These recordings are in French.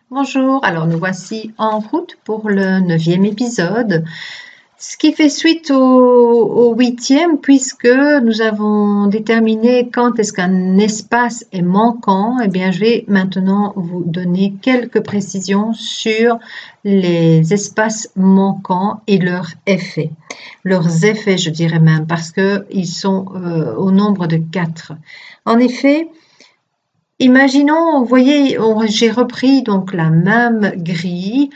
Bonjour, alors nous voici en route pour le 9e épisode, ce qui fait suite au 8e puisque nous avons déterminé quand est-ce qu'un espace est manquant. Eh bien, je vais maintenant vous donner quelques précisions sur les espaces manquants et leurs effets. Leurs effets, je dirais même, parce qu'ils sont au nombre de 4. En effet, imaginons, vous voyez, j'ai repris donc la même grille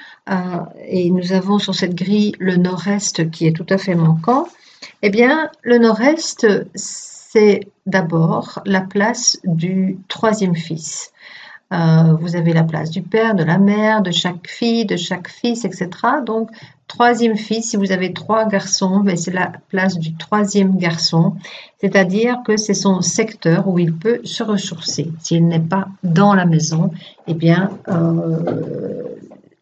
et nous avons sur cette grille le nord-est qui est tout à fait manquant. Eh bien, le nord-est, c'est d'abord la place du troisième fils. Vous avez la place du père, de la mère, de chaque fille, de chaque fils, etc. Donc, troisième fils, si vous avez 3 garçons, ben, c'est la place du troisième garçon, c'est-à-dire que c'est son secteur où il peut se ressourcer. S'il n'est pas dans la maison, eh bien,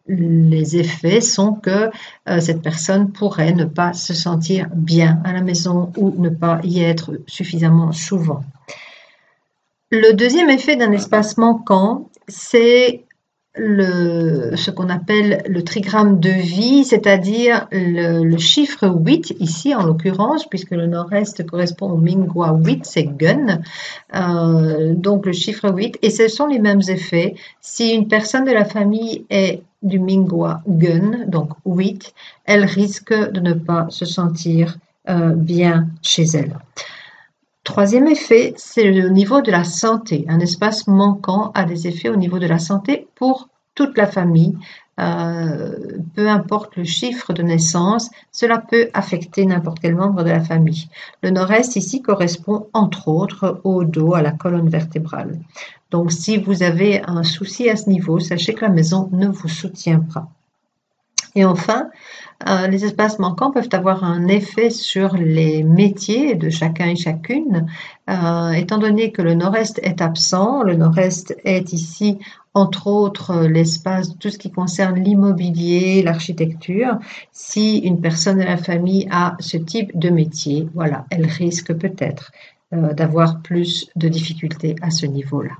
les effets sont que cette personne pourrait ne pas se sentir bien à la maison ou ne pas y être suffisamment souvent. Le deuxième effet d'un espace manquant, c'est ce qu'on appelle le trigramme de vie, c'est-à-dire le chiffre 8 ici en l'occurrence, puisque le nord-est correspond au Mingwa 8, c'est Gun, donc le chiffre 8, et ce sont les mêmes effets. Si une personne de la famille est du Mingwa Gun, donc 8, elle risque de ne pas se sentir bien chez elle. Troisième effet, c'est au niveau de la santé. Un espace manquant a des effets au niveau de la santé pour toute la famille. Peu importe le chiffre de naissance, cela peut affecter n'importe quel membre de la famille. Le nord-est ici correspond entre autres au dos, à la colonne vertébrale. Donc si vous avez un souci à ce niveau, sachez que la maison ne vous soutient pas. Et enfin, les espaces manquants peuvent avoir un effet sur les métiers de chacun et chacune. Étant donné que le nord-est est absent, le nord-est est ici entre autres l'espace de tout ce qui concerne l'immobilier, l'architecture. Si une personne de la famille a ce type de métier, voilà, elle risque peut-être d'avoir plus de difficultés à ce niveau-là.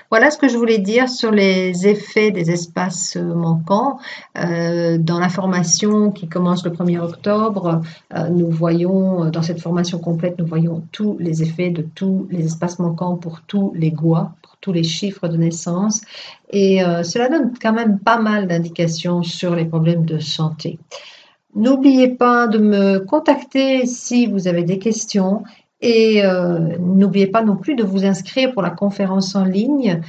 Voilà ce que je voulais dire sur les effets des espaces manquants. Dans la formation qui commence le 1er octobre, nous voyons, dans cette formation complète, nous voyons tous les effets de tous les espaces manquants pour tous les GWA, pour tous les chiffres de naissance. Et cela donne quand même pas mal d'indications sur les problèmes de santé. N'oubliez pas de me contacter si vous avez des questions. Et n'oubliez pas non plus de vous inscrire pour la conférence en ligne.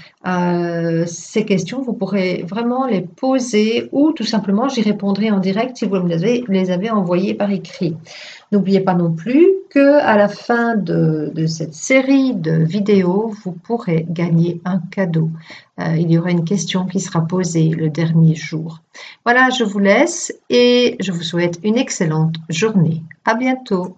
Ces questions, vous pourrez vraiment les poser ou tout simplement j'y répondrai en direct si vous les avez envoyées par écrit. N'oubliez pas non plus qu'à la fin de cette série de vidéos, vous pourrez gagner un cadeau. Il y aura une question qui sera posée le dernier jour. Voilà, je vous laisse et je vous souhaite une excellente journée. À bientôt.